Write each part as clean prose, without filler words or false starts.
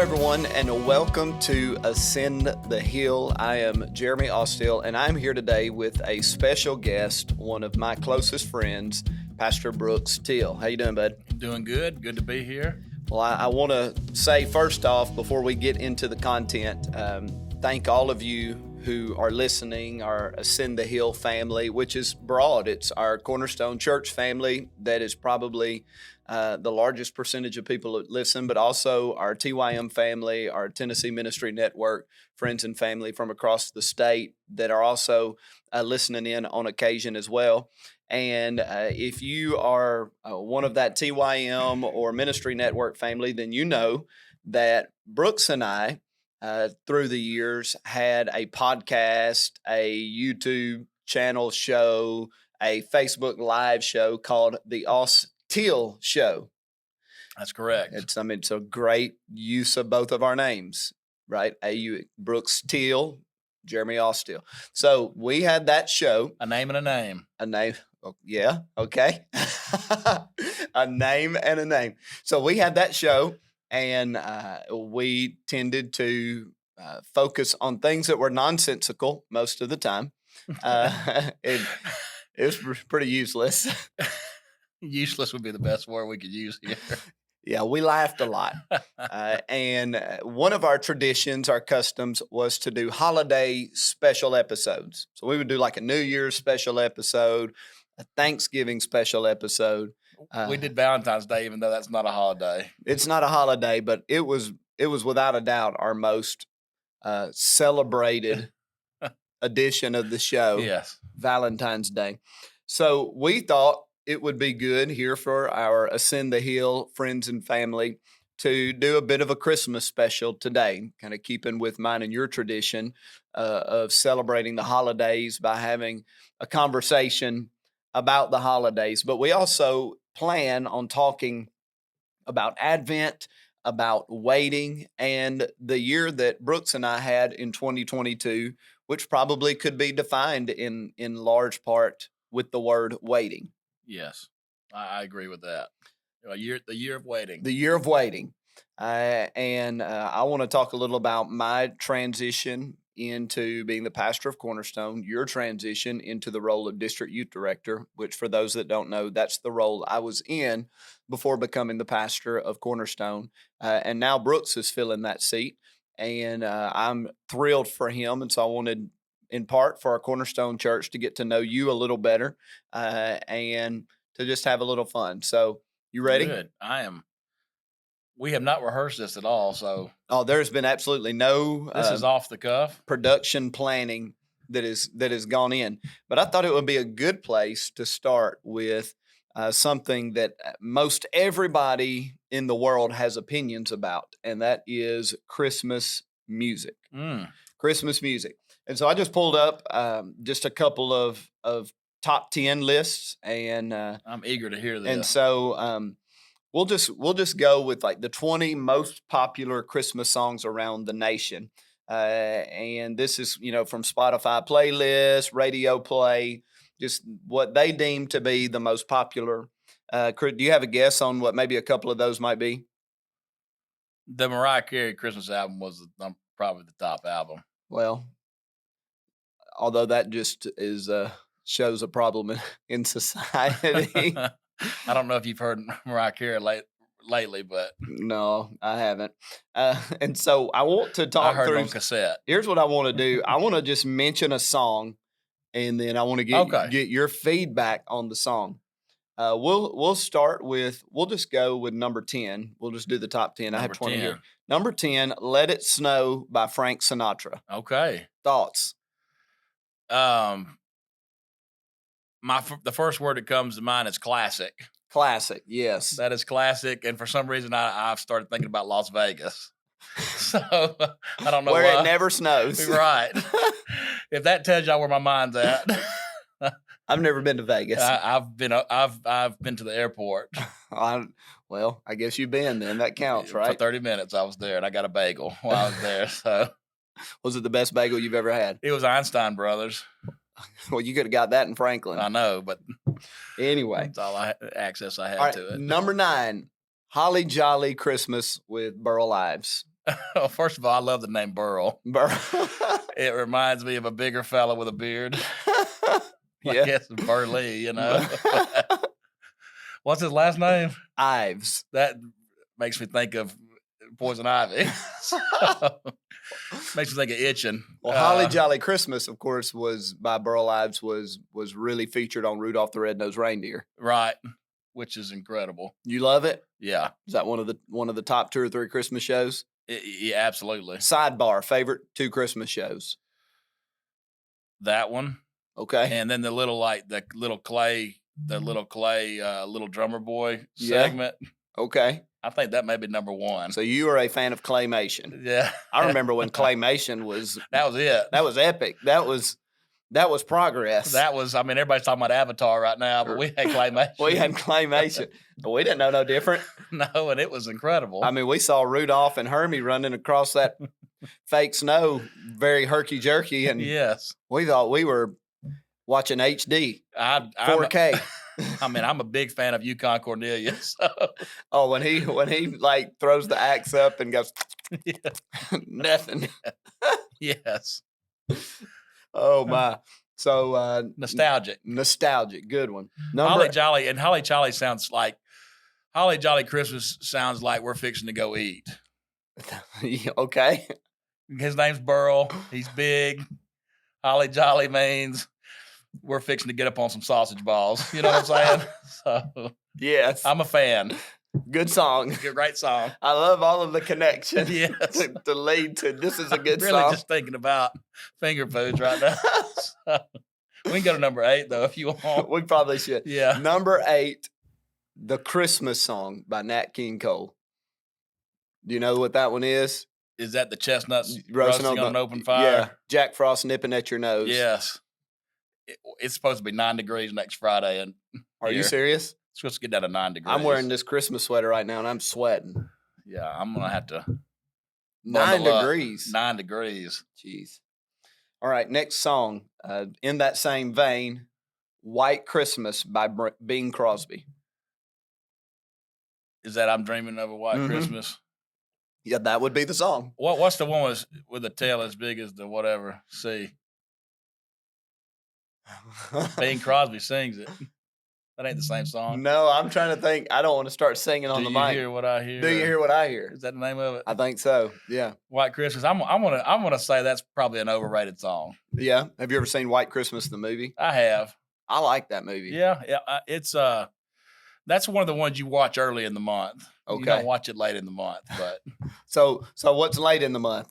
everyone, and welcome to Ascend the Hill. I am Jeremy Austill, and I'm here today with a special guest, one of my closest friends, Pastor Brooks Till. How you doing, bud? Doing good. Good to be here. Well, I want to say first off, before we get into the content, thank all of you who are listening, our Ascend the Hill family, which is broad. It's our Cornerstone church family that is probably the largest percentage of people that listen, but also our TYM family, our Tennessee Ministry Network, friends and family from across the state that are also listening in on occasion as well. And if you are one of that TYM or Ministry Network family, then you know that Brooks and I, through the years, had a podcast, a YouTube channel show, a Facebook Live show called the Austill Show. That's correct. It's a great use of both of our names, right? Brooks Till, Jeremy Austill. So we had that show. A name and a name. A name. Oh, yeah. Okay. A name and a name. So we had that show, and we tended to focus on things that were nonsensical most of the time. It was pretty useless. Useless would be the best word we could use here. Yeah, we laughed a lot. And one of our traditions, our customs, was to do holiday special episodes. So we would do like a New Year's special episode, a Thanksgiving special episode. We did Valentine's Day, even though that's not a holiday. It's not a holiday, but it was without a doubt our most celebrated edition of the show. Yes. Valentine's Day. So we thought it would be good here for our Ascend the Hill friends and family to do a bit of a Christmas special today, kind of keeping with mine and your tradition of celebrating the holidays by having a conversation about the holidays. But we also plan on talking about Advent, about waiting, and the year that Brooks and I had in 2022, which probably could be defined in large part with the word waiting. Yes, I agree with that. The year of waiting. The year of waiting. And I want to talk a little about my transition into being the pastor of Cornerstone, your transition into the role of district youth director, which for those that don't know, that's the role I was in before becoming the pastor of Cornerstone. And now Brooks is filling that seat, and I'm thrilled for him. And so I wanted, in part, for our Cornerstone Church to get to know you a little better and to just have a little fun. So you ready? Good. I am. We have not rehearsed this at all, so. Oh, there's been absolutely no. This is off the cuff. Production planning that has gone in. But I thought it would be a good place to start with something that most everybody in the world has opinions about, and that is Christmas music. Christmas music. And so I just pulled up just a couple of top 10 lists, and I'm eager to hear this. And so we'll just go with like the 20 most popular Christmas songs around the nation. And this is, from Spotify playlist, radio play, just what they deem to be the most popular. Do you have a guess on what maybe a couple of those might be? The Mariah Carey Christmas album was probably the top album. Well, although that just shows a problem in society. I don't know if you've heard Mariah Carey lately, but no, I haven't. And so I want to talk I heard through it on cassette. Here's what I want to do. I want to just mention a song, and then I want to get your feedback on the song. We'll start with. We'll just go with number 10. We'll just do the top 10. I have 20 here. Number 10, "Let It Snow" by Frank Sinatra. Okay. Thoughts? The first word that comes to mind is classic. Classic, yes. That is classic, and for some reason I've started thinking about Las Vegas. So I don't know where why. It never snows. Right. If that tells y'all where my mind's at. I've never been to Vegas. I've been to the airport. Well, I guess you've been then. That counts, right? For 30 minutes I was there, and I got a bagel while I was there. So was it the best bagel you've ever had? It was Einstein Brothers. Well, you could have got that in Franklin. I know, but anyway. That's all access I had all right, to it. Number 9, "Holly Jolly Christmas" with Burl Ives. Well, first of all, I love the name Burl. It reminds me of a bigger fella with a beard. I guess Burley, you know. What's his last name? Ives. That makes me think of Poison Ivy. Makes me think of Itching. Well, Holly Jolly Christmas, of course, was by Burl Ives, was really featured on Rudolph the Red-Nosed Reindeer. Right, which is incredible. You love it? Yeah. Is that one of the top 2 or 3 Christmas shows? Yeah, absolutely. Sidebar, favorite 2 Christmas shows? That one. Okay. And then the little clay little drummer boy segment. Okay. I think that may be number 1. So you are a fan of claymation. Yeah. I remember when claymation was that was it. That was epic. That was progress. That was, I mean, everybody's talking about Avatar right now, but we had claymation. We had claymation. But we didn't know no different. No, and it was incredible. I mean, we saw Rudolph and Hermie running across that fake snow very herky-jerky, and yes, we thought we were watching HD, 4K. I mean, I'm a big fan of Yukon Cornelius. So. Oh, when he like throws the axe up and goes, nothing. Yes. Oh my. So nostalgic, good one. Holly Jolly sounds like Holly Jolly Christmas sounds like we're fixing to go eat. Okay. His name's Burl. He's big. Holly Jolly means we're fixing to get up on some sausage balls. You know what I'm saying? So yes, I'm a fan. Good song. Great song. I love all of the connections yes. to lead to this is a good really song. Really just thinking about finger foods right now. So, we can go to number 8, though, if you want. We probably should. Yeah. Number 8, The Christmas Song by Nat King Cole. Do you know what that one is? Is that the chestnuts roasting on an open fire? Yeah. Jack Frost nipping at your nose. Yes. It's supposed to be 9 degrees next Friday. And Are you serious? It's supposed to get down to 9 degrees. I'm wearing this Christmas sweater right now, and I'm sweating. Yeah, I'm going to have to. 9 degrees. 9 degrees. Jeez. All right, next song. In that same vein, White Christmas by Bing Crosby. Is that I'm Dreaming of a White Christmas? Yeah, that would be the song. What's the one with the tail as big as the whatever? See. Bing Crosby sings it. That ain't the same song. No, I'm trying to think. I don't want to start singing on the mic. Do you hear what I hear? Do you hear what I hear? Is that the name of it? I think so. Yeah. White Christmas. I'm gonna say that's probably an overrated song. Yeah. Have you ever seen White Christmas the movie? I have. I like that movie. Yeah. It's that's one of the ones you watch early in the month. Okay. You don't watch it late in the month, but so what's late in the month?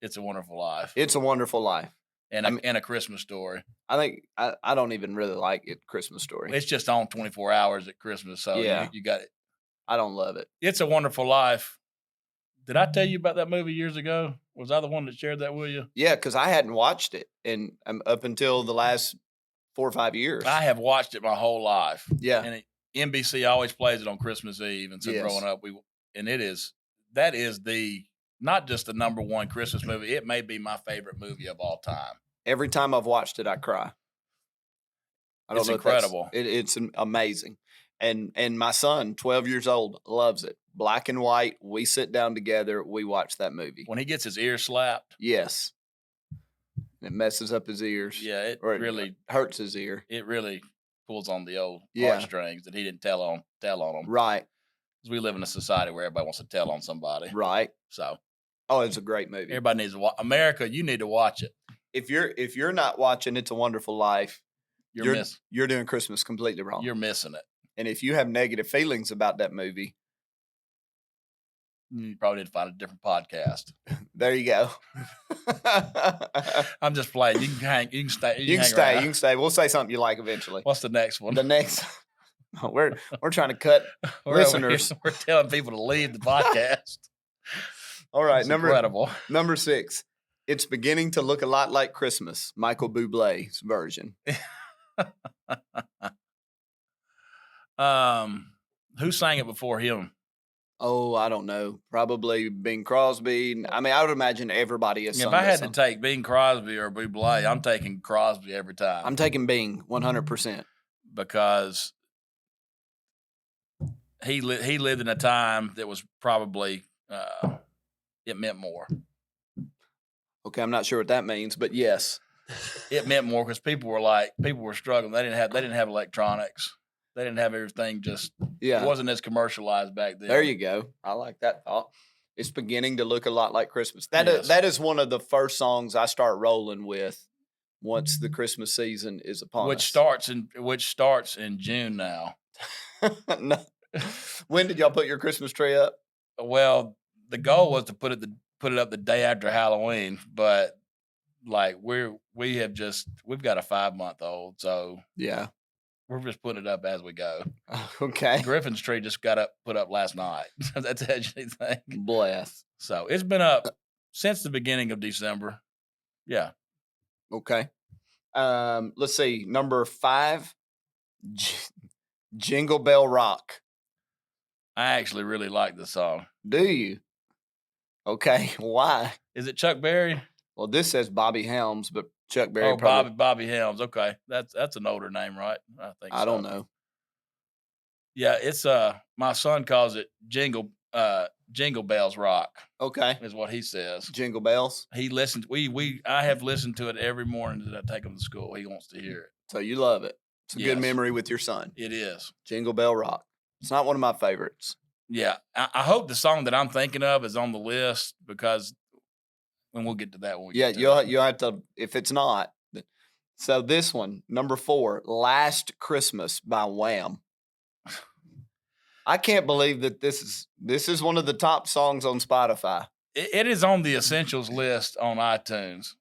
It's a Wonderful Life. It's a Wonderful Life. And a Christmas Story. I think I don't even really like it. Christmas Story. It's just on 24 hours at Christmas, so yeah. you got it. I don't love it. It's a Wonderful Life. Did I tell you about that movie years ago? Was I the one that shared that with you? Yeah, because I hadn't watched it up until the last 4 or 5 years. I have watched it my whole life. Yeah, and NBC always plays it on Christmas Eve, and so growing up, that is not just the number 1 Christmas movie. It may be my favorite movie of all time. Every time I've watched it, I cry. It's incredible. It's amazing. And my son, 12 years old, loves it. Black and white. We sit down together. We watch that movie. When he gets his ear slapped. Yes. It messes up his ears. Yeah, it really hurts his ear. It really pulls on the old heartstrings that he didn't tell on them. Right. Because we live in a society where everybody wants to tell on somebody. Right. So. Oh, it's a great movie. Everybody needs to watch. America, you need to watch it. If you're not watching It's a Wonderful Life, you're doing Christmas completely wrong. You're missing it. And if you have negative feelings about that movie, you probably need to find a different podcast. There you go. I'm just playing. You can stay. You can stay. We'll say something you like eventually. What's the next one? The next. We're trying to cut listeners. We're telling people to leave the podcast. All right, incredible. Number 6. It's beginning to look a lot like Christmas. Michael Bublé's version. Who sang it before him? Oh, I don't know. Probably Bing Crosby. I mean, I would imagine everybody has sung If I had to take Bing Crosby or Bublé, I'm taking Crosby every time. I'm taking Bing 100%. Because he lived in a time that was probably it meant more. Okay, I'm not sure what that means, but yes. It meant more because people were struggling. They didn't have electronics. They didn't have everything. It wasn't as commercialized back then. There you go. I like that thought. It's beginning to look a lot like Christmas. That is one of the first songs I start rolling with once the Christmas season is upon us. Which starts in June now. No. When did y'all put your Christmas tree up? Well, the goal was to put it up the day after Halloween, but like we've got a 5-month-old, so yeah, we're just putting it up as we go. Okay. Griffin's tree just got put up last night. That tells you anything. Bless. So it's been up since the beginning of December. Yeah. Okay. Let's see. Number 5, Jingle Bell Rock. I actually really like the song. Do you? Okay. Why? Is it Chuck Berry? Well, this says Bobby Helms, but Chuck Berry. Oh, probably. Bobby Helms. Okay, that's an older name, right? I think. I don't know. Yeah, it's my son calls it Jingle Bells Rock. Okay, is what he says. Jingle Bells. He listens. I have listened to it every morning that I take him to school. He wants to hear it. So you love it. It's a good memory with your son. It is. Jingle Bell Rock. It's not one of my favorites. Yeah, I hope the song that I'm thinking of is on the list because. And we'll get to that one. You'll have to, if it's not. So this one, number 4, Last Christmas by Wham. I can't believe that this is one of the top songs on Spotify. It is on the essentials list on iTunes,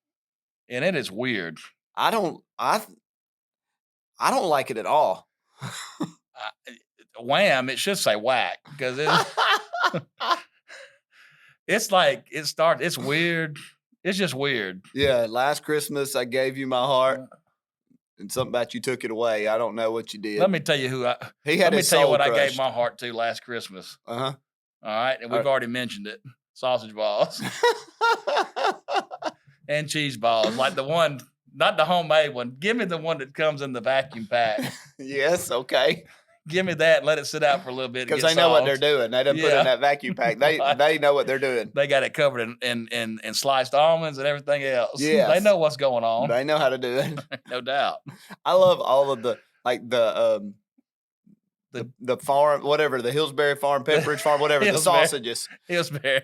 and it is weird. I don't like it at all. Wham! It should say whack because it's like it's weird. It's just weird. Yeah, last Christmas I gave you my heart, and something about you took it away. I don't know what you did. Let me tell you what I gave my heart to last Christmas. Uh-huh. All right, and we've already mentioned it. Sausage balls and cheese balls, like the one, not the homemade one. Give me the one that comes in the vacuum pack. Yes, okay. Give me that and let it sit out for a little bit. Because they know what they're doing. They didn't put it in that vacuum pack. They know what they're doing. They got it covered in sliced almonds and everything else. Yes. They know what's going on. They know how to do it. No doubt. I love all of the farm, whatever, the Hillsbury Farm, Pepperidge Farm, whatever, the sausages. Hillshire.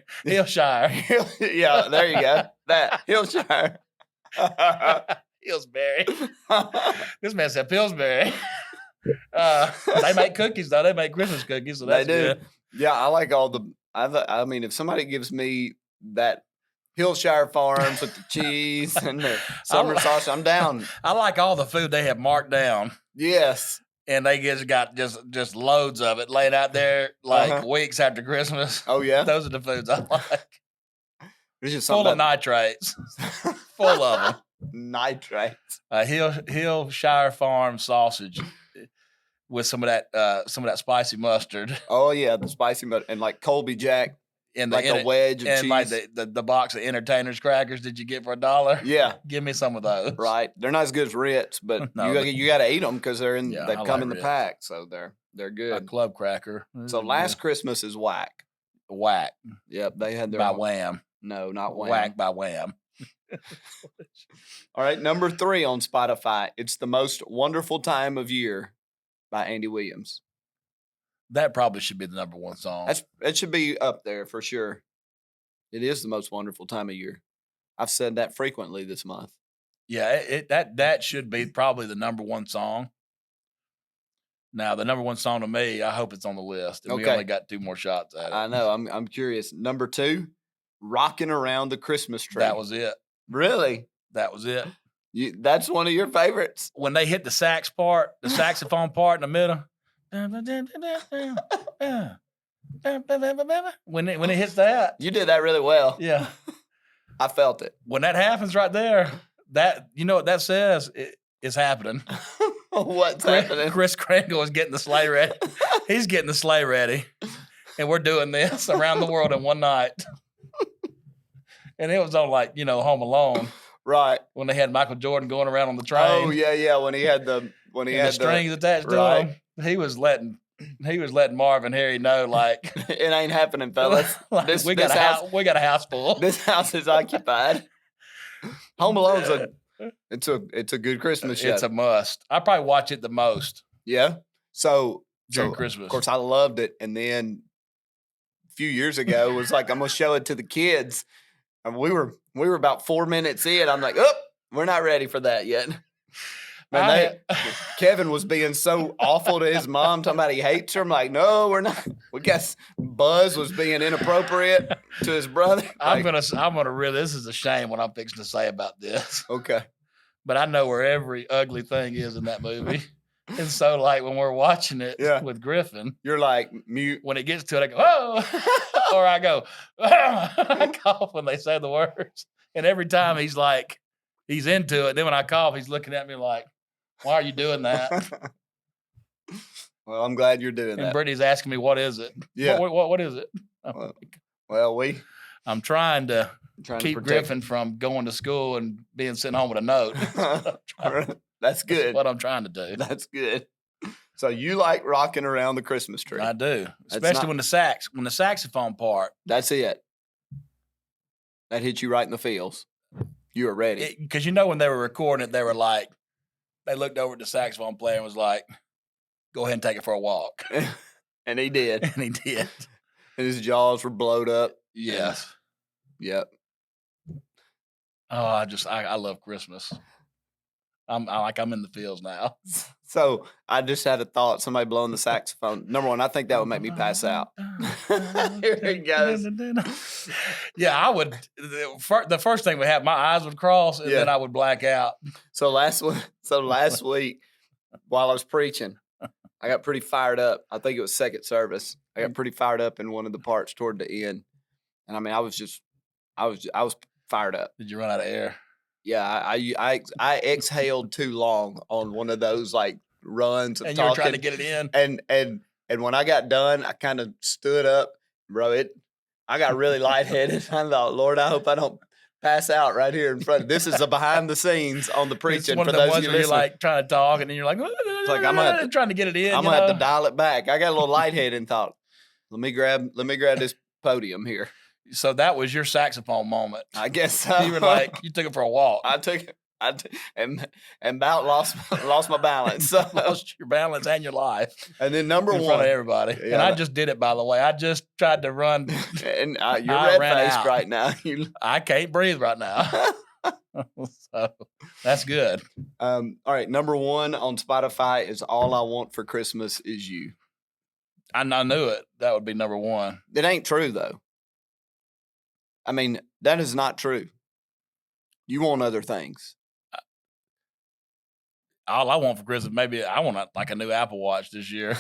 Yeah, there you go. That, Hillshire. Hillsbury. This man said Pillsbury. They make cookies though. They make Christmas cookies, so that's good. Yeah, I like all the. I mean, if somebody gives me that Hillshire Farms with the cheese and the summer sausage, I'm down. I like all the food they have marked down. Yes, and they got just loads of it laid out there like weeks after Christmas. Oh yeah, those are the foods I like. It's just full of nitrates, full of them. Nitrates. Hillshire Farm sausage. With some of that spicy mustard. Oh yeah, the spicy mustard and like Colby Jack and like a wedge of cheese. Like the box of Entertainers crackers that you get for $1. Yeah, give me some of those. Right, they're not as good as Ritz, but you got to eat them because they've come in the pack, so they're good. A club cracker. So Last Christmas is whack. Whack. Yep, they had their by Wham. No, not Wham. Whack by Wham. All right, number 3 on Spotify. It's the Most Wonderful Time of Year by Andy Williams. That probably should be the number 1 song. It should be up there for sure. It is the most wonderful time of year. I've said that frequently this month. Yeah, that should be probably the number 1 song. Now, the number 1 song to me, I hope it's on the list. And we only got 2 more shots at it. I know. I'm curious. Number 2, Rocking Around the Christmas Tree. That was it. Really? That was it. That's one of your favorites? When they hit the saxophone part in the middle. When it hits that. You did that really well. Yeah. I felt it. When that happens right there, that you know what that says? It's happening. What's happening? Chris Kringle is getting the sleigh ready. He's getting the sleigh ready. And we're doing this around the world in one night. And it was on Home Alone. Right. When they had Michael Jordan going around on the train. Oh, yeah. When he had the strings attached to him. He was letting he was letting Marv and Harry know, like, it ain't happening, fellas. like we got a house full. This house is occupied. Home Alone's it's a good Christmas show. It's a must. I probably watch it the most. Yeah. So during Christmas. Of course, I loved it, and then a few years ago, it was like I'm gonna show it to the kids, and we were about 4 minutes in. I'm like, oh, we're not ready for that yet. Man, Kevin was being so awful to his mom, talking about he hates her. I'm like, no, we're not. We guess Buzz was being inappropriate to his brother. I'm gonna really. This is a shame what I'm fixing to say about this. Okay, but I know where every ugly thing is in that movie, and so like when we're watching it with Griffin, you're like mute. When it gets to it, I go, oh, or I go, I cough when they say the words, and every time he's like, he's into it. Then when I cough, he's looking at me like, why are you doing that? Well, I'm glad you're doing that. And Brittany's asking me, what is it? Yeah. What is it? I'm trying to keep Griffin from going to school and being sent home with a note. That's good. That's what I'm trying to do. That's good. So you like rocking around the Christmas tree? I do, especially when the saxophone part. That's it. That hit you right in the feels. You were ready. Because when they were recording it, they were like, they looked over at the saxophone player and was like, go ahead and take it for a walk. And he did. And he did. And his jaws were blowed up. Yes. Yep. Oh, I love Christmas. I'm in the fields now. So I just had a thought. Somebody blowing the saxophone. Number one, I think that would make me pass out. Here he goes. Yeah, I would. The first thing would happen, my eyes would cross, and then I would black out. So last week, while I was preaching, I got pretty fired up. I think it was second service. I got pretty fired up in one of the parts toward the end, and I mean, I was fired up. Did you run out of air? Yeah, I exhaled too long on one of those like runs of and talking. You were trying to get it in. And when I got done, I kind of stood up, bro. I got really lightheaded. I thought, Lord, I hope I don't pass out right here in front. This is a behind the scenes on the preaching. It's one for of the those ones where you're like trying to talk, and then you're like, I'm trying to get it in. I'm gonna have to dial it back. I got a little lightheaded and thought, let me grab this podium here. So that was your saxophone moment. I guess so. You were like, you took it for a walk. I took it. And about lost my balance. So. Lost your balance and your life. And then number one. In front of everybody. Yeah. And I just did it, by the way. I just tried to run. And you're red-faced right now. I can't breathe right now. So that's good. All right. Number one on Spotify is All I Want for Christmas Is You. I knew it. That would be number one. It ain't true, though. I mean, that is not true. You want other things. All I want for Christmas, maybe I want like a new Apple Watch this year.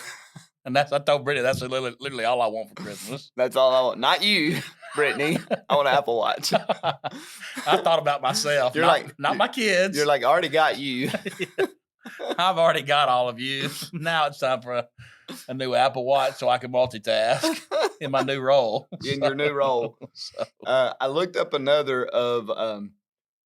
And I told Brittany, that's literally all I want for Christmas. That's all I want. Not you, Brittany. I want an Apple Watch. I thought about myself. You're not my kids. You're like, I already got you. I've already got all of you. Now it's time for a new Apple Watch so I can multitask in my new role. In your new role. I looked up another of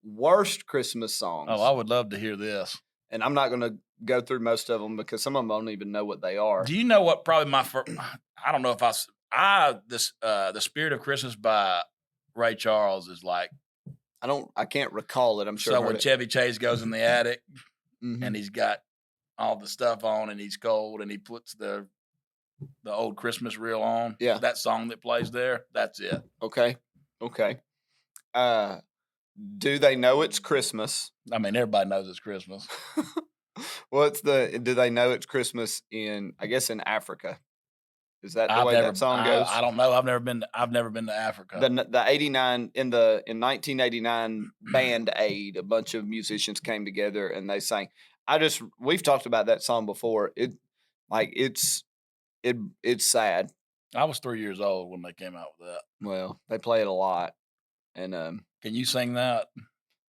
worst Christmas songs. Oh, I would love to hear this. And I'm not going to go through most of them because some of them don't even know what they are. Do you know what probably I don't know if The Spirit of Christmas by Ray Charles is like. I can't recall it. I'm sure. So when Chevy Chase goes in the attic mm-hmm. and he's got all the stuff on and he's cold and he puts the old Christmas reel on. Yeah. That song that plays there, that's it. Okay. Do they know it's Christmas? I mean, everybody knows it's Christmas. Do they know it's Christmas in Africa? Is that the way that song goes? I don't know. I've never been to Africa. The 89 in 1989 Band Aid, a bunch of musicians came together and they sang. We've talked about that song before. It's sad. I was 3 years old when they came out with that. Well, they play it a lot. And can you sing that?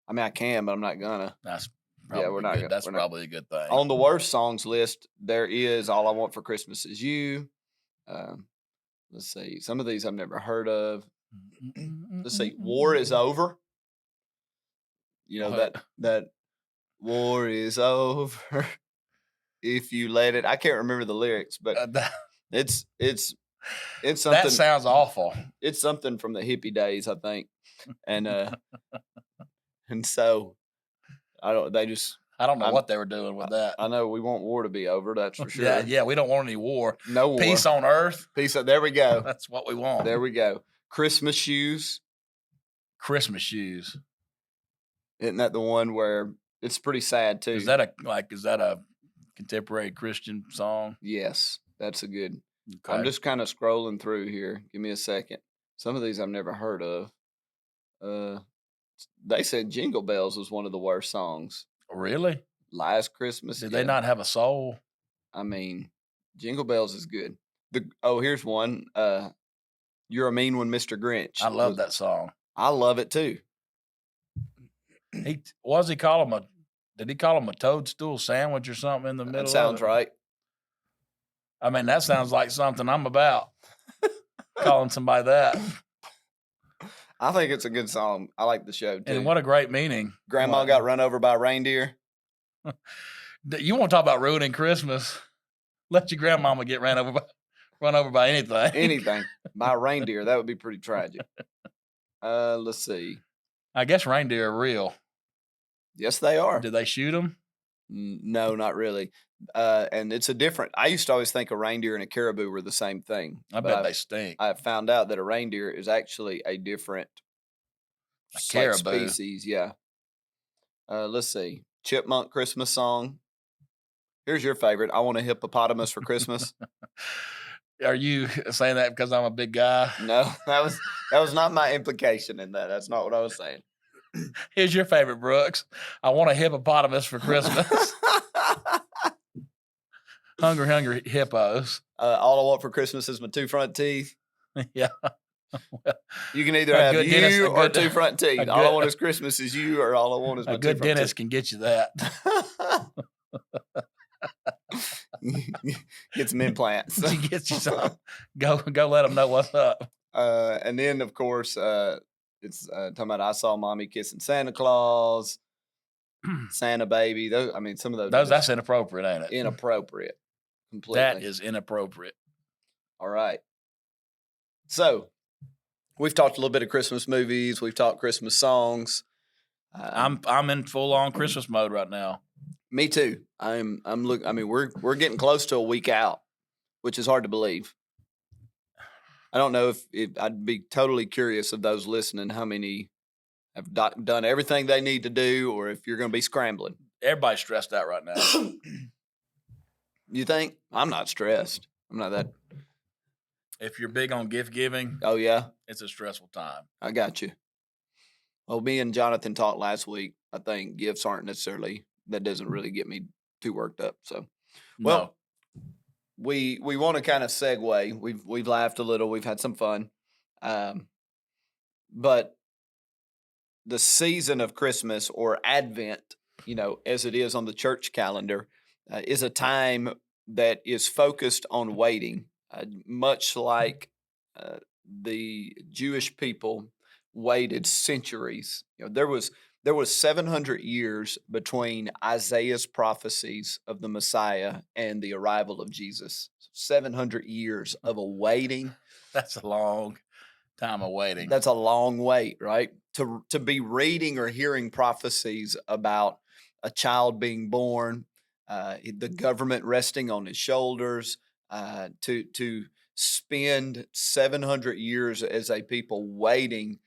I mean, I can, but I'm not gonna. That's probably That's probably a good thing. On the worst songs list, there is All I Want for Christmas Is You. Let's see. Some of these I've never heard of. Let's see. War is Over. You know that War is Over. if you let it. I can't remember the lyrics, but it's something. That sounds awful. It's something from the hippie days, I think, and so I don't. They just. I don't know what they were doing with that. I know we want war to be over. That's for sure. Yeah. We don't want any war. No war. Peace on earth. Peace. There we go. That's what we want. There we go. Christmas shoes. Christmas shoes. Isn't that the one where it's pretty sad too? Is that a contemporary Christian song? Yes, that's a good. Okay. I'm just kind of scrolling through here. Give me a second. Some of these I've never heard of. They said Jingle Bells was one of the worst songs. Really? Last Christmas. Did they not have a soul? I mean, Jingle Bells is good. Here's one. You're a Mean One, Mr. Grinch. I love that song. I love it too. Did he call him a toadstool sandwich or something in the middle? That sounds right. I mean, that sounds like something I'm about. Calling somebody that. I think it's a good song. I like the show too. And what a great meaning. Grandma got run over by a reindeer. You want to talk about ruining Christmas? Let your grandmama get run over by anything. Anything. By a reindeer. That would be pretty tragic. Let's see. I guess reindeer are real. Yes, they are. Did they shoot them? No, not really. And it's a different. I used to always think a reindeer and a caribou were the same thing. I bet they stink. I found out that a reindeer is actually a different caribou species. Yeah. Let's see. Chipmunk Christmas song. Here's your favorite. I want a hippopotamus for Christmas. Are you saying that because I'm a big guy? No, that was not my implication in that. That's not what I was saying. Here's your favorite, Brooks. I want a hippopotamus for Christmas. Hungry hippos. All I want for Christmas is my two front teeth. Yeah. You can either have you or two front teeth. All I want is Christmas is you, or all I want is my two front teeth. A good dentist can get you that. Get some implants. She gets you some. Go let them know what's up. And then, of course, it's talking about I Saw Mommy Kissing Santa Claus, Santa Baby. Some of those. That's inappropriate, ain't it? Inappropriate. Completely. That is inappropriate. All right. So, we've talked a little bit of Christmas movies. We've talked Christmas songs. I'm in full on Christmas mode right now. Me too. I'm looking. I mean, we're getting close to a week out, which is hard to believe. I don't know if I'd be totally curious of those listening how many have done everything they need to do, or if you're going to be scrambling. Everybody's stressed out right now. You think? I'm not stressed. I'm not that. If you're big on gift giving, oh yeah, it's a stressful time. I got you. Well, me and Jonathan talked last week. I think gifts aren't necessarily. That doesn't really get me too worked up. So, well, we want to kind of segue. We've laughed a little. We've had some fun, but the season of Christmas or Advent, as it is on the church calendar, is a time that is focused on waiting, much like the Jewish people waited centuries. There was 700 years between Isaiah's prophecies of the Messiah and the arrival of Jesus. 700 years of awaiting. That's a long time of waiting. That's a long wait, right? To be reading or hearing prophecies about a child being born, the government resting on his shoulders, to spend 700 years as a people waiting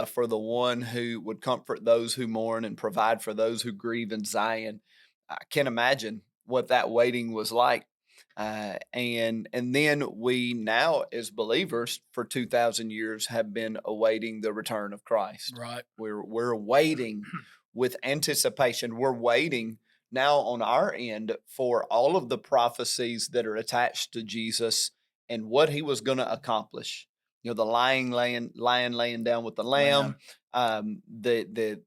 for the one who would comfort those who mourn and provide for those who grieve in Zion. I can't imagine what that waiting was like. And then we now, as believers, for 2,000 years have been awaiting the return of Christ. Right. We're waiting with anticipation. We're waiting now on our end for all of the prophecies that are attached to Jesus and what he was going to accomplish. The lion laying down with the lamb, the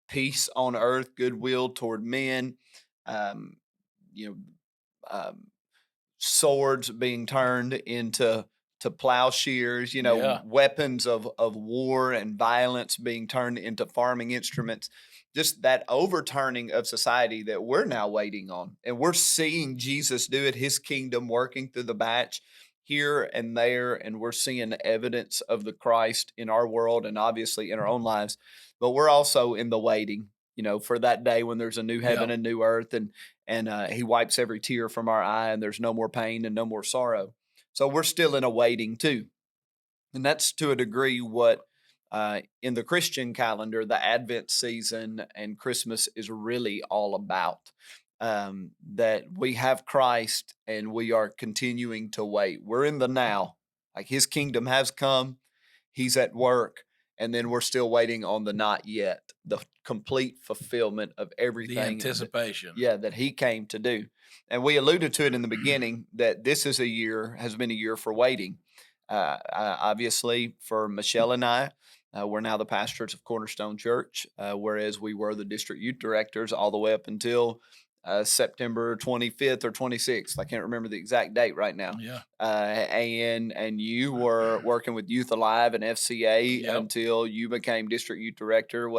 peace on earth, goodwill toward men, swords being turned into plowshares, weapons of war and violence being turned into farming instruments. just that overturning of society that we're now waiting on. And we're seeing Jesus do it, his kingdom working through the batch here and there. And we're seeing evidence of the Christ in our world and obviously in our own lives. But we're also in the waiting, for that day when there's a new heaven and new earth, and he wipes every tear from our eye, and there's no more pain and no more sorrow. So we're still in a waiting too. And that's to a degree what in the Christian calendar, the Advent season and Christmas is really all about. That we have Christ and we are continuing to wait. We're in the now, like his kingdom has come, he's at work, and then we're still waiting on the not yet, the complete fulfillment of everything. The anticipation. That he came to do. And we alluded to it in the beginning that this has been a year for waiting. Obviously, for Michelle and I, we're now the pastors of Cornerstone Church, whereas we were the district youth directors all the way up until September 25th or 26th. I can't remember the exact date right now. Yeah. And you were working with Youth Alive and FCA until you became district youth director,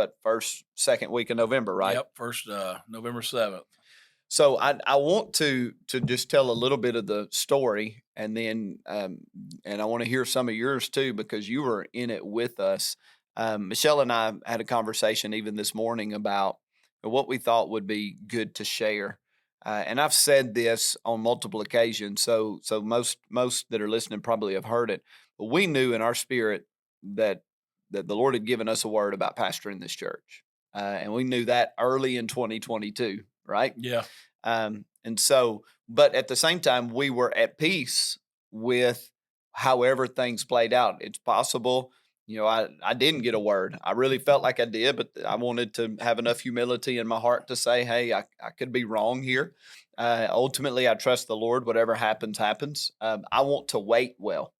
second week of November, right? Yep, first November 7th. So I want to just tell a little bit of the story, and then and I want to hear some of yours too, because you were in it with us. Michelle and I had a conversation even this morning about what we thought would be good to share. And I've said this on multiple occasions, so most that are listening probably have heard it. But we knew in our spirit that the Lord had given us a word about pastoring this church, and we knew that early in 2022. Right? Yeah. And so, but at the same time, we were at peace with however things played out. It's possible, I didn't get a word. I really felt like I did, but I wanted to have enough humility in my heart to say, hey, I could be wrong here. Ultimately, I trust the Lord. Whatever happens, happens. I want to wait well.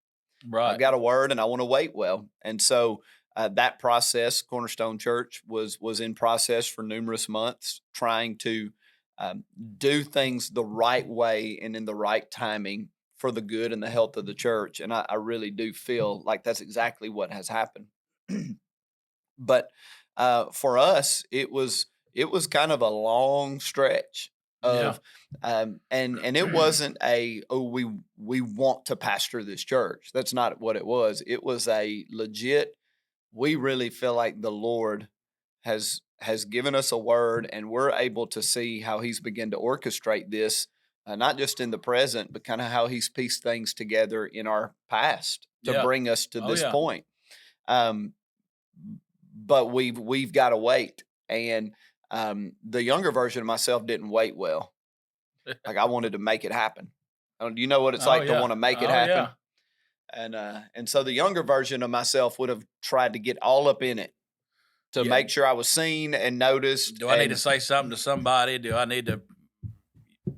Right. I got a word and I want to wait well. And so that process, Cornerstone Church was in process for numerous months, trying to do things the right way and in the right timing for the good and the health of the church. And I really do feel like that's exactly what has happened. But for us, it was kind of a long stretch of, and it wasn't we want to pastor this church. That's not what it was. It was a legit, we really feel like the Lord has given us a word, and we're able to see how he's begun to orchestrate this, not just in the present, but kind of how he's pieced things together in our past to bring us to this point. But we've got to wait. And the younger version of myself didn't wait well. Like I wanted to make it happen. Do you know what it's like to want to make it happen? Yeah. And so the younger version of myself would have tried to get all up in it to make sure I was seen and noticed. Do I need to say something to somebody? Do I need to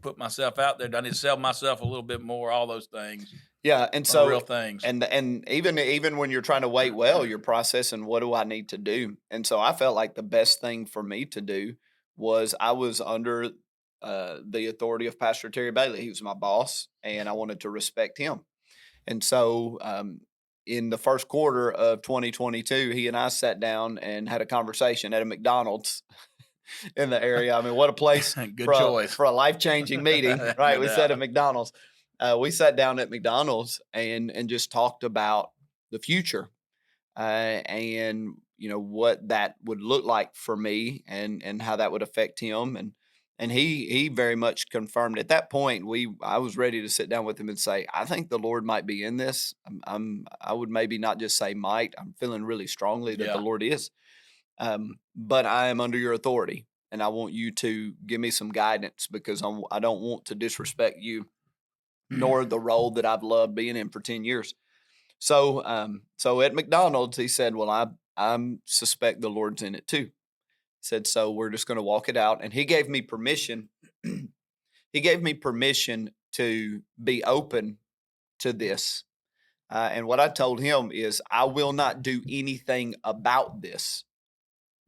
put myself out there? Do I need to sell myself a little bit more? All those things. Yeah, and so real things. And even when you're trying to wait well, you're processing, what do I need to do? And so I felt like the best thing for me to do was I was under the authority of Pastor Terry Bailey. He was my boss, and I wanted to respect him. And so in the first quarter of 2022, he and I sat down and had a conversation at a McDonald's in the area. I mean, what a place for a life-changing meeting, right? We sat at McDonald's. We sat down at McDonald's and just talked about the future and, what that would look like for me and how that would affect him. And he very much confirmed. At that point, I was ready to sit down with him and say, I think the Lord might be in this. I would maybe not just say might. I'm feeling really strongly that the Lord is. But I am under your authority, and I want you to give me some guidance, because I don't want to disrespect you, nor the role that I've loved being in for 10 years. So at McDonald's, he said, well, I suspect the Lord's in it too. Said, so we're just going to walk it out. And he gave me permission. He gave me permission to be open to this. And what I told him is, I will not do anything about this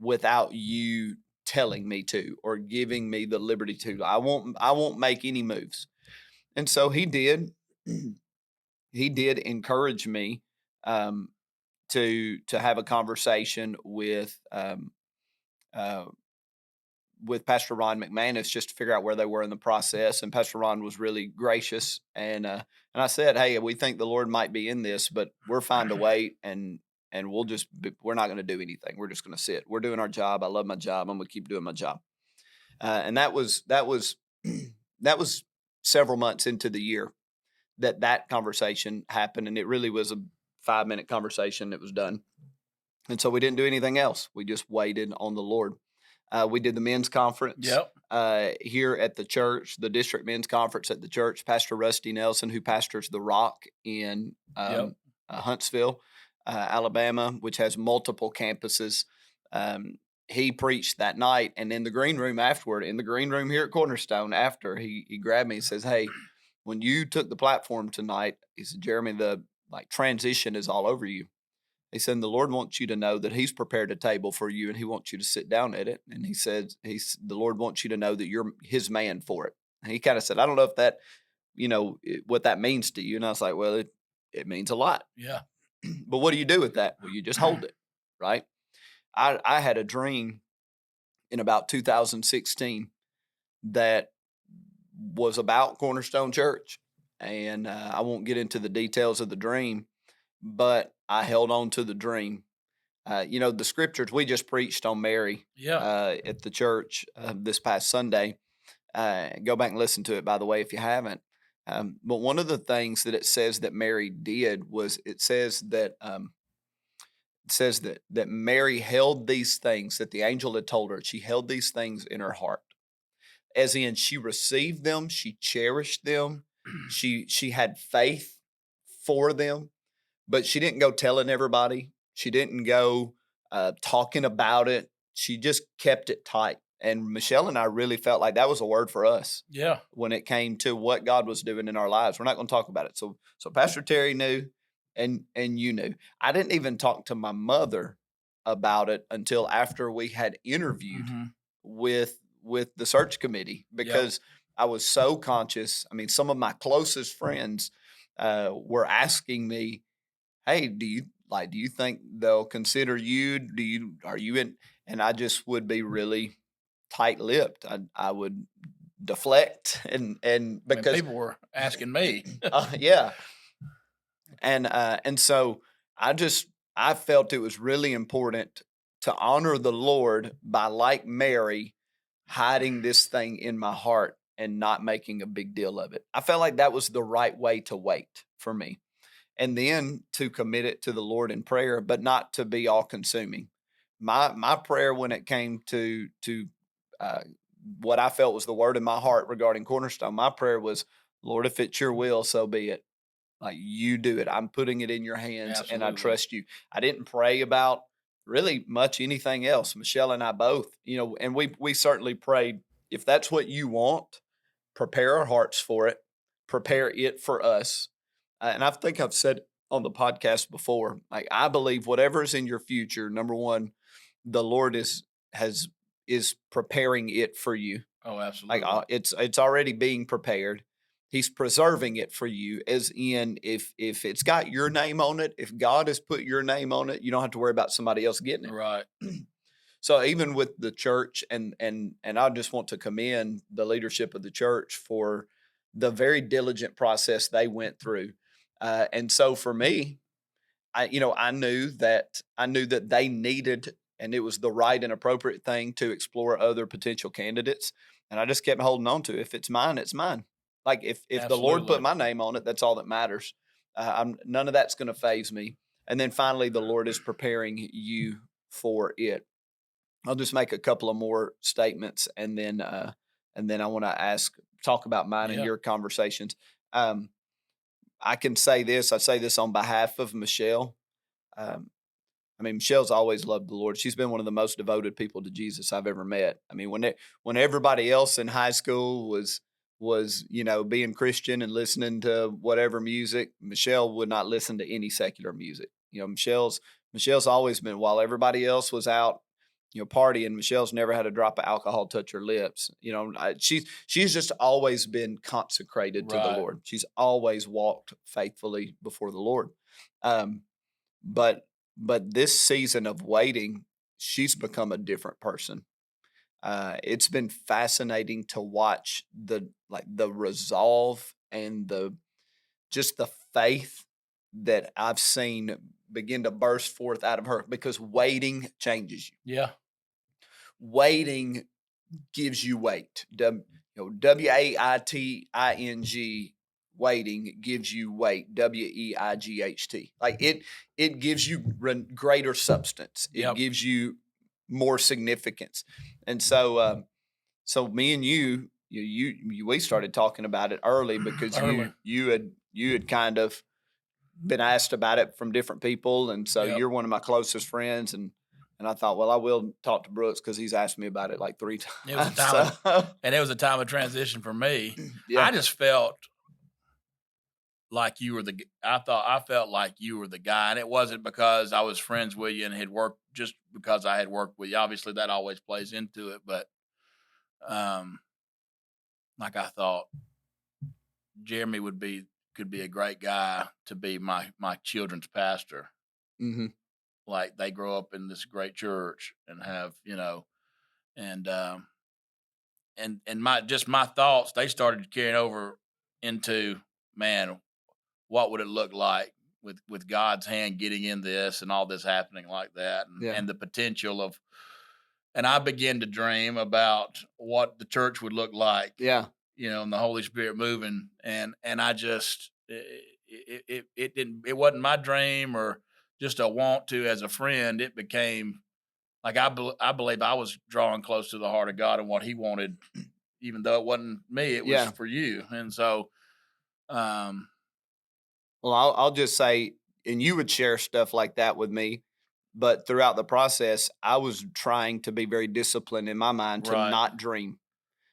without you telling me to, or giving me the liberty to. I won't make any moves. And so he did. He did encourage me to have a conversation with with Pastor Ron McManus just to figure out where they were in the process. And Pastor Ron was really gracious. And I said, hey, we think the Lord might be in this, but we're fine to wait. And we're not going to do anything. We're just going to sit. We're doing our job. I love my job. I'm going to keep doing my job. And that was that was several months into the year that conversation happened. And it really was a 5-minute conversation. It was done. And so we didn't do anything else. We just waited on the Lord. We did the men's conference here at the church, the district men's conference at the church. Pastor Rusty Nelson, who pastors the Rock in Huntsville, Alabama, which has multiple campuses. He preached that night, and in the green room afterward, in the green room here at Cornerstone, after he grabbed me and says, "Hey, when you took the platform tonight," he said, "Jeremy, the transition is all over you." He said, "The Lord wants you to know that He's prepared a table for you, and He wants you to sit down at it." And he said, "The Lord wants you to know that you're His man for it." And he kind of said, "I don't know if that, what that means to you." And I was like, "Well, it means a lot." Yeah. But what do you do with that? Well, you just hold it, right? I had a dream in about 2016 that was about Cornerstone Church, and I won't get into the details of the dream, but I held on to the dream. The scriptures we just preached on Mary at the church this past Sunday. Go back and listen to it, by the way, if you haven't. But one of the things that it says that Mary did was it says that Mary held these things that the angel had told her. She held these things in her heart, as in she received them, she cherished them, she had faith for them, but she didn't go telling everybody. She didn't go talking about it. She just kept it tight. And Michelle and I really felt like that was a word for us. Yeah. When it came to what God was doing in our lives, we're not going to talk about it. So Pastor Terry knew, and you knew. I didn't even talk to my mother about it until after we had interviewed with the search committee, because I was so conscious. I mean, some of my closest friends were asking me, "Hey, do you think they'll consider you? Are you in?" And I just would be really tight-lipped. I would deflect, and because people were asking me, yeah, and so I felt it was really important to honor the Lord by, like Mary, hiding this thing in my heart and not making a big deal of it. I felt like that was the right way to wait for me. And then to commit it to the Lord in prayer, but not to be all consuming. My prayer when it came to uh, what I felt was the word in my heart regarding Cornerstone, my prayer was, "Lord, if it's your will, so be it. Like, you do it. I'm putting it in your hands, and I trust you." I didn't pray about really much anything else. Michelle and I both, and we certainly prayed, if that's what you want, prepare our hearts for it, prepare it for us. And I think I've said on the podcast before, like, I believe whatever is in your future, number one, the Lord is preparing it for you. Oh, absolutely. Like, it's already being prepared. He's preserving it for you, as in, if it's got your name on it, if God has put your name on it, you don't have to worry about somebody else getting it. Right. So even with the church, and I just want to commend the leadership of the church for the very diligent process they went through. And so for me, I knew that they needed, and it was the right and appropriate thing to explore other potential candidates. And I just kept holding on to, if it's mine, it's mine. Like, if the Lord put my name on it, that's all that matters. None of that's going to faze me. And then finally, the Lord is preparing you for it. I'll just make a couple of more statements, and then I want to talk about mine and your conversations. I can say this. I say this on behalf of Michelle. I mean, Michelle's always loved the Lord. She's been one of the most devoted people to Jesus I've ever met. I mean, when everybody else in high school was being Christian and listening to whatever music, Michelle would not listen to any secular music. Michelle's always been, while everybody else was out, partying, Michelle's never had a drop of alcohol touch her lips. She's just always been consecrated to the Lord. She's always walked faithfully before the Lord. But this season of waiting, she's become a different person. It's been fascinating to watch the resolve and the faith that I've seen begin to burst forth out of her, because waiting changes you. Yeah. Waiting gives you weight. WAITING, waiting gives you weight. WEIGHT. Like it gives you greater substance. It Yep. gives you more significance. And so so me and you we started talking about it early, because you had kind of been asked about it from different people, and so Yep. you're one of my closest friends, and I thought, well, I will talk to Brooks because he's asked me about it like 3 times. It was a time, and it was a time of transition for me. Yeah. I just felt like you were I felt like you were the guy, and it wasn't because I was friends with you and had worked, just because I had worked with you. Obviously, that always plays into it, but like I thought Jeremy could be a great guy to be my children's pastor. Mm-hmm. Like, they grow up in this great church and have, and my thoughts, they started carrying over into, man, what would it look like with God's hand getting in this and all this happening like that, and the potential of, and I began to dream about what the church would look like. Yeah. And the Holy Spirit moving, and I just, it wasn't my dream or just a want to as a friend. It became like, I believe I was drawing close to the heart of God and what He wanted, even though it wasn't me, it was for you. And so, well, I'll just say, and you would share stuff like that with me, but throughout the process, I was trying to be very disciplined in my mind to not dream.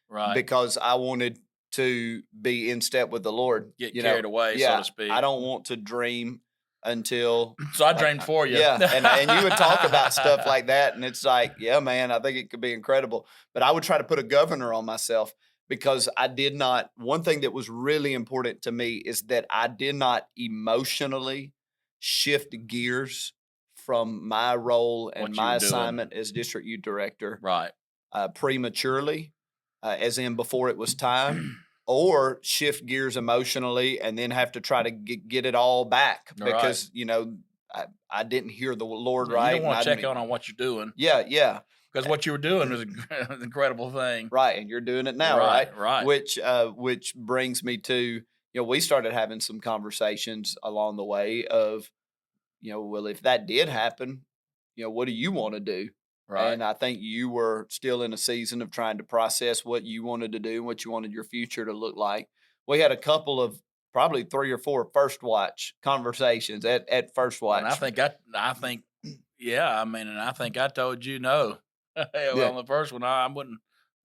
Right. Because I wanted to be in step with the Lord. Get carried away, so to speak. I don't want to dream until. So I dreamed for you. Yeah, and you would talk about stuff like that, and it's like, yeah, man, I think it could be incredible. But I would try to put a governor on myself, because I did not. One thing that was really important to me is that I did not emotionally shift gears from my role and my assignment as district youth director, right, prematurely. As in before it was time, or shift gears emotionally and then have to try to get it all back, because I didn't hear the Lord right. You don't want to check on what you're doing. Yeah. Because what you were doing was an incredible thing, right? And you're doing it now, right? Right. Which brings me to, we started having some conversations along the way of, well, if that did happen, what do you want to do? Right. And I think you were still in a season of trying to process what you wanted to do and what you wanted your future to look like. We had a couple of probably 3 or 4 first watch conversations at first watch. And I think, yeah, I mean, and I think I told you no. Well, on the first one, I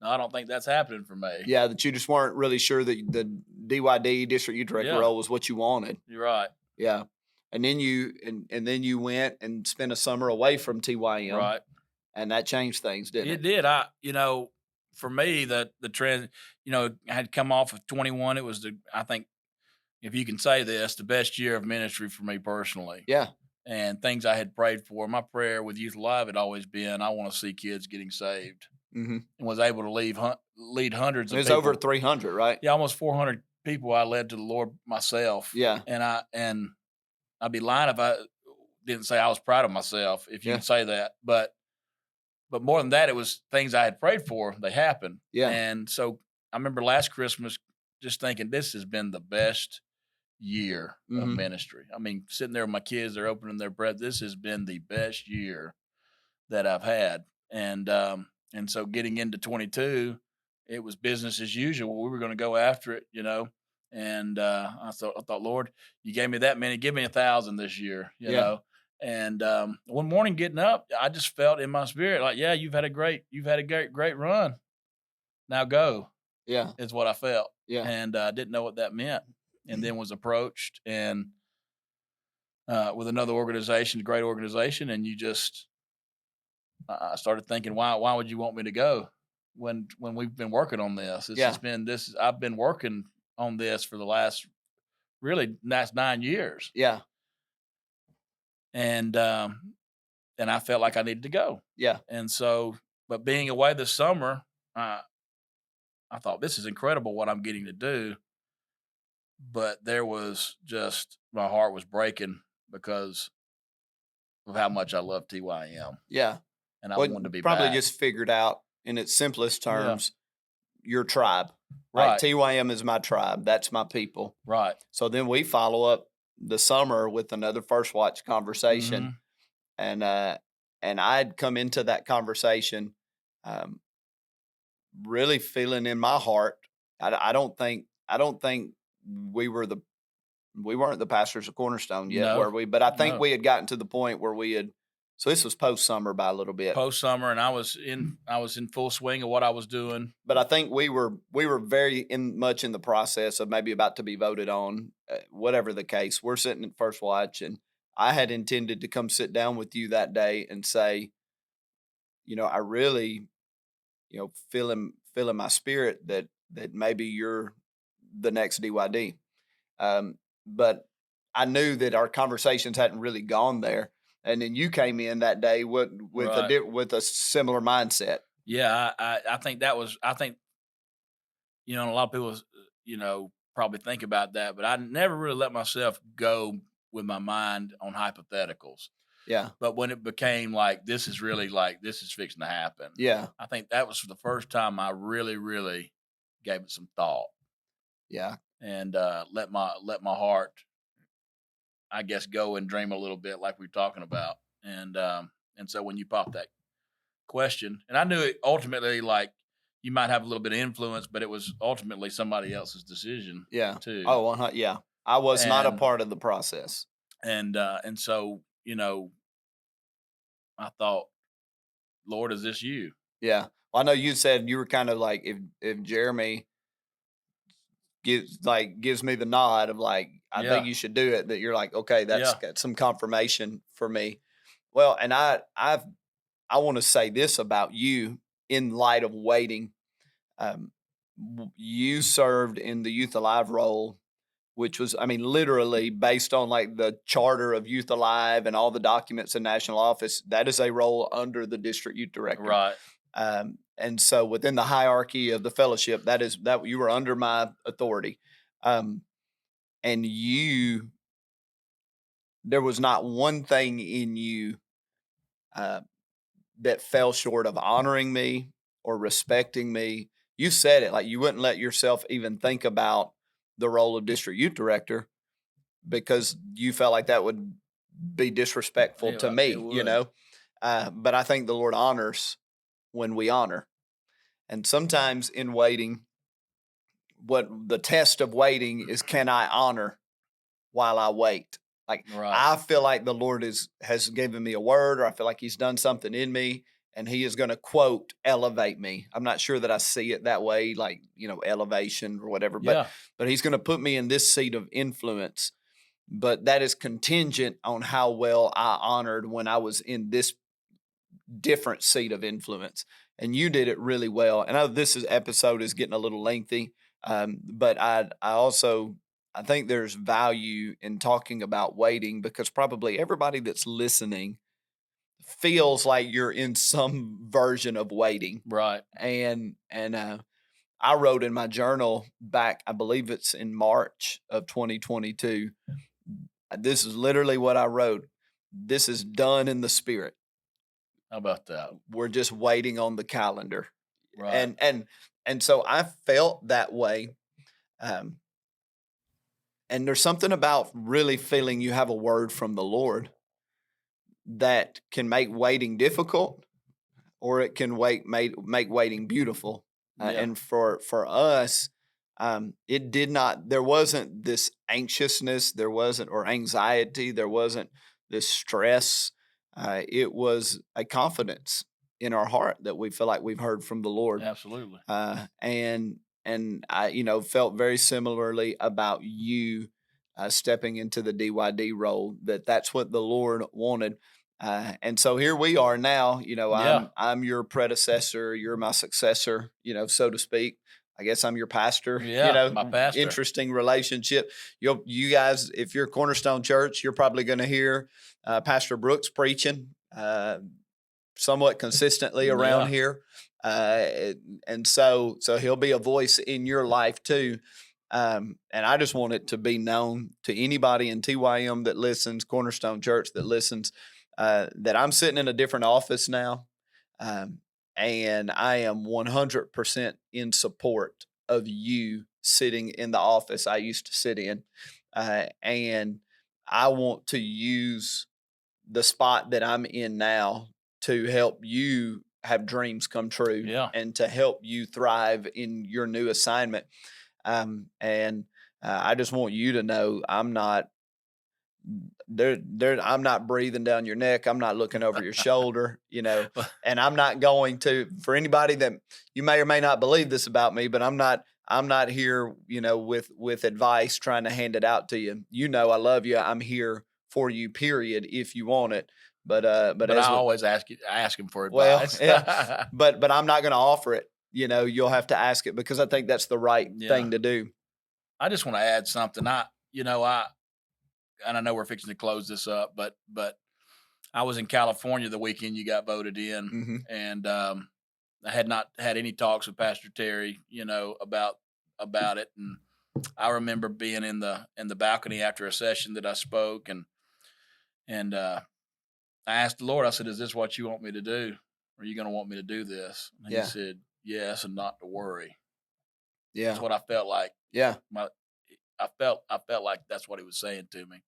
don't think that's happening for me. Yeah, that you just weren't really sure that the DYD district youth director role was what you wanted. You're right. Yeah. And then you went and spent a summer away from TYM. Right. And that changed things, didn't it? It did. For me, the trend, I had come off of 21. It was I think, if you can say this, the best year of ministry for me personally. Yeah. And things I had prayed for. My prayer with Youth Alive had always been, I want to see kids getting saved. Mm-hmm. And was able to lead hundreds of people. It was over 300, right? Yeah, almost 400 people I led to the Lord myself. Yeah. And I'd be lying if I didn't say I was proud of myself, if you can say that. But more than that, it was things I had prayed for. They happened. Yeah. And so I remember last Christmas just thinking, this has been the best year of ministry. I mean, sitting there with my kids, they're opening their breath. This has been the best year that I've had. And so getting into 22, it was business as usual. We were going to go after it, And I thought, Lord, you gave me that many, give me 1,000 this year, you know. And one morning getting up, I just felt in my spirit like, yeah, you've had a great run. Now go. Yeah, is what I felt. Yeah, and I didn't know what that meant, and then was approached and with another organization, a great organization, and I started thinking, why would you want me to go when we've been working on this? I've been working on this for the last 9 years. Yeah. And I felt like I needed to go. Yeah. And so But being away this summer, I thought, this is incredible what I'm getting to do. But there was just, my heart was breaking because of how much I love TYM. Yeah. And I Well, wanted to be probably back. just figured out in its simplest terms, your tribe. Like Right. TYM is my tribe. That's my people. Right. So then we follow up the summer with another First Watch conversation. Mhm. And I'd come into that conversation really feeling in my heart. I don't think we weren't the pastors of Cornerstone yet, were No. we? But I think No. we had gotten to the point where we had. So this was post summer by a little bit. Post summer, and I was in full swing of what I was doing. But I think we were very much in the process of maybe about to be voted on, whatever the case. We're sitting at First Watch, and I had intended to come sit down with you that day and say, I really, feeling my spirit that maybe you're the next DYD. But I knew that our conversations hadn't really gone there, and then you came in that day with Right. a similar mindset. Yeah, I think that was, a lot of people, probably think about that, but I never really let myself go with my mind on hypotheticals. Yeah. But when it became like, this is really like, this is fixing to happen. Yeah. I think that was the first time I really, really gave it some thought. Yeah. And let my heart, I guess, go and dream a little bit, like we were talking about. And so when you pop that question, and I knew it ultimately, like, you might have a little bit of influence, but it was ultimately somebody else's decision. Yeah. Too. Oh, yeah. I was not a And part of the process. and so, I thought, Lord, is this you? Yeah. Well, I know you said you were kind of like, if Jeremy gives me the nod of like, I think you should do it, that you're like, okay, that's got some confirmation for me. Well, and I want to say this about you in light of waiting. You served in the Youth Alive role, which was, I mean, literally based on like the charter of Youth Alive and all the documents in national office. That is a role under the district youth director. Right. And so within the hierarchy of the fellowship, that you were under my authority. And there was not one thing in you that fell short of honoring me or respecting me. You said it, like you wouldn't let yourself even think about the role of district youth director because you felt like that would be disrespectful to me, But I think the Lord honors when we honor. And sometimes in waiting, what the test of waiting is, can I honor while I wait? Like, I feel like the Lord has given me a word, or I feel like he's done something in me, and he is going to, quote, elevate me. I'm not sure that I see it that way, like, elevation or whatever, but he's going to put me in this seat of influence. But that is contingent on how well I honored when I was in this different seat of influence. And you did it really well. And I know this episode is getting a little lengthy, but I think there's value in talking about waiting, because probably everybody that's listening feels like you're in some version of waiting. Right. And I wrote in my journal back, I believe it's in March of 2022. This is literally what I wrote. This is done in the spirit. How about that? We're just waiting on the calendar. Right. And so I felt that way. And there's something about really feeling you have a word from the Lord that can make waiting difficult, or it can make waiting beautiful. And for us, there wasn't this anxiousness, or anxiety, there wasn't this stress. It was a confidence in our heart that we feel like we've heard from the Lord. Absolutely. And I, felt very similarly about you stepping into the DYD role, that's what the Lord wanted. And so here we are now, I'm your predecessor, you're my successor, so to speak. I guess I'm your pastor, my pastor. Interesting relationship. You guys, if you're Cornerstone Church, you're probably going to hear Pastor Brooks preaching somewhat consistently around here. And so he'll be a voice in your life too. And I just want it to be known to anybody in TYM that listens, Cornerstone Church that listens, that I'm sitting in a different office now. And I am 100% in support of you sitting in the office I used to sit in. And I want to use the spot that I'm in now to help you have dreams come true and to help you thrive in your new assignment. And I just want you to know I'm not I'm not breathing down your neck. I'm not looking over your shoulder, and I'm not going to, for anybody that you may or may not believe this about me, but I'm not here, with advice trying to hand it out to you. I love you. I'm here for you, period, if you want it. But I always ask him for advice. Well, yeah, but I'm not going to offer it. You'll have to ask it because I think that's the right thing to do. I just want to add something. And I know we're fixing to close this up, but I was in California the weekend you got voted in, and I had not had any talks with Pastor Terry, about it. And I remember being in the balcony after a session that I spoke, and I asked the Lord, I said, "Is this what you want me to do? Are you going to want me to do this?" And He said, "Yes, and not to worry." Yeah, that's what I felt like. Yeah, I felt like that's what He was saying to me.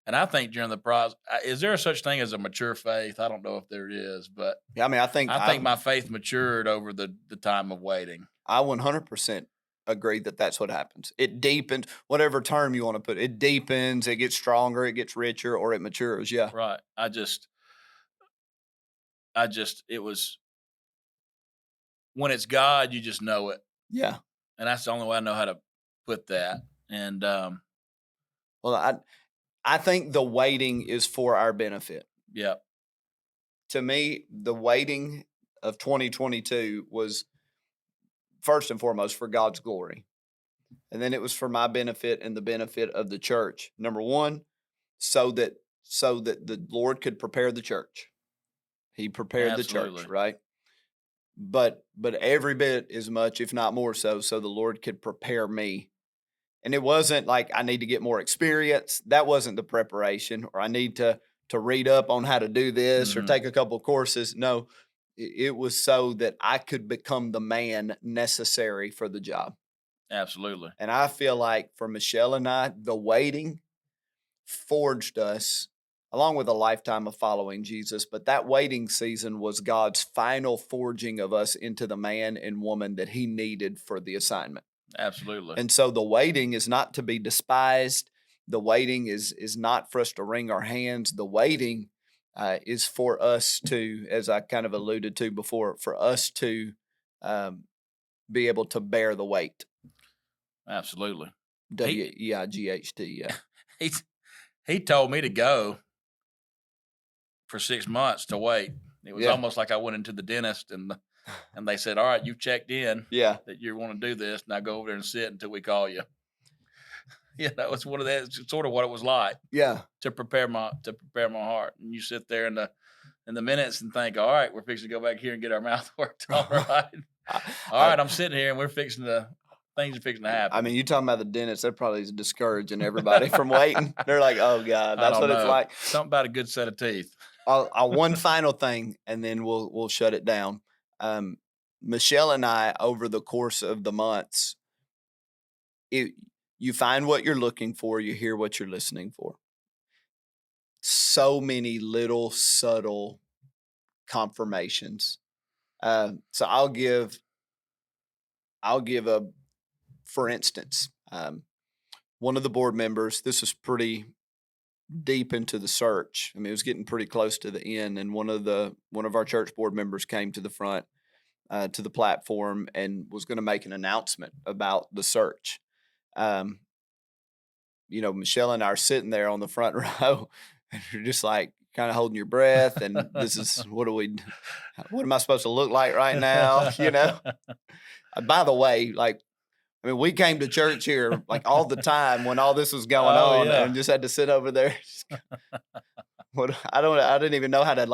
And I think during the process, is there a such thing as a mature faith? I don't know if there is, but yeah, I think my faith matured over the time of waiting. I 100% agree that that's what happens. It deepens, whatever term you want to put. It deepens, it gets stronger, it gets richer, or it matures. Yeah, right. It was when it's God, you just know it. Yeah, and that's the only way I know how to put that. And well, I think the waiting is for our benefit. Yeah. To me, the waiting of 2022 was first and foremost for God's glory. And then it was for my benefit and the benefit of the church. Number one, so that the Lord could prepare the church. He prepared the church, right? But every bit as much, if not more so the Lord could prepare me. And it wasn't like I need to get more experience. That wasn't the preparation, or I need to read up on how to do this or take a couple of courses. No, it was so that I could become the man necessary for the job. Absolutely. And I feel like for Michelle and I, the waiting forged us along with a lifetime of following Jesus. But that waiting season was God's final forging of us into the man and woman that He needed for the assignment. Absolutely. And so the waiting is not to be despised. The waiting is not for us to wring our hands. The waiting is for us to, as I kind of alluded to before, for us to be able to bear the weight. Absolutely. WEIGHT, yeah. He told me to go for 6 months to wait. It was almost like I went into the dentist and they said, "All right, you've checked in that you want to do this. Now go over there and sit until we call you." It's one of that. It's sort of what it was like. Yeah. To prepare my heart. And you sit there in the minutes and think, "All right, we're fixing to go back here and get our mouth worked on, right?" All right, I'm sitting here and things are fixing to happen. I mean, you talking about the dentist, that probably is discouraging everybody from waiting. They're like, "Oh God, that's what it's like." Something about a good set of teeth. One final thing, and then we'll shut it down. Michelle and I, over the course of the months, you find what you're looking for, you hear what you're listening for. So many little subtle confirmations. So I'll give for instance, one of the board members, this was pretty deep into the search. I mean, it was getting pretty close to the end, and one of our church board members came to the front, to the platform, and was going to make an announcement about the search. Michelle and I are sitting there on the front row, and you're just like kind of holding your breath, and this is what am I supposed to look like right now? By the way, we came to church here like all the time when all this was going on, and just had to sit over there. I didn't even know how to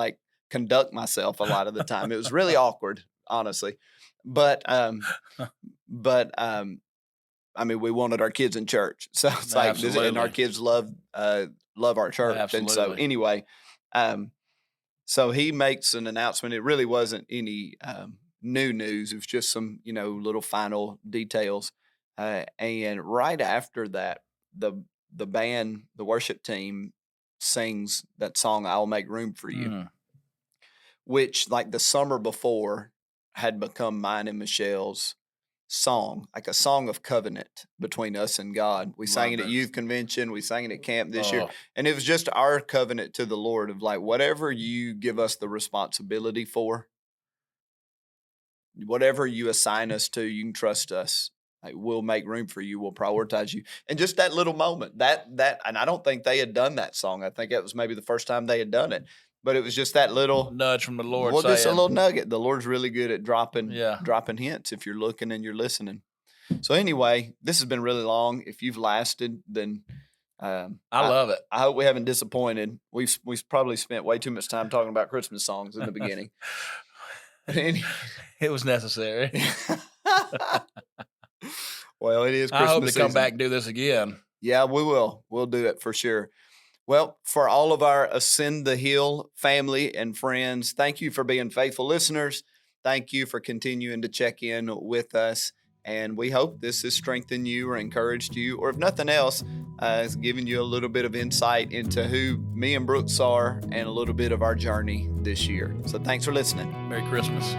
conduct myself a lot of the time. It was really awkward, honestly. But I mean, we wanted our kids in church, so it's like, and our kids love our church. Absolutely. And so anyway, so he makes an announcement. It really wasn't any new news. It was just some, little final details. And right after that, the band, the worship team, sings that song, "I'll Make Room for You," which, like, the summer before had become mine and Michelle's song, like a song of covenant between us and God. We sang it at youth convention. We sang it at camp this year. And it was just our covenant to the Lord of, like, whatever you give us the responsibility for, whatever you assign us to, you can trust us. Like, we'll make room for you. We'll prioritize you. And just that little moment, that, and I don't think they had done that song. I think it was maybe the first time they had done it. But it was just that little nudge from the Lord. Well, just a little nugget. The Lord's really good at dropping hints if you're looking and you're listening. So anyway, this has been really long. If you've lasted, then I love it. I hope we haven't disappointed. We've probably spent way too much time talking about Christmas songs in the beginning. It was necessary. Well, it is Christmas I hope to come season. back and do this again. Yeah, we will. We'll do it for sure. Well, for all of our Ascend the Hill family and friends, thank you for being faithful listeners. Thank you for continuing to check in with us. And we hope this has strengthened you or encouraged you, or if nothing else, has given you a little bit of insight into who me and Brooks are and a little bit of our journey this year. So thanks for listening. Merry Christmas.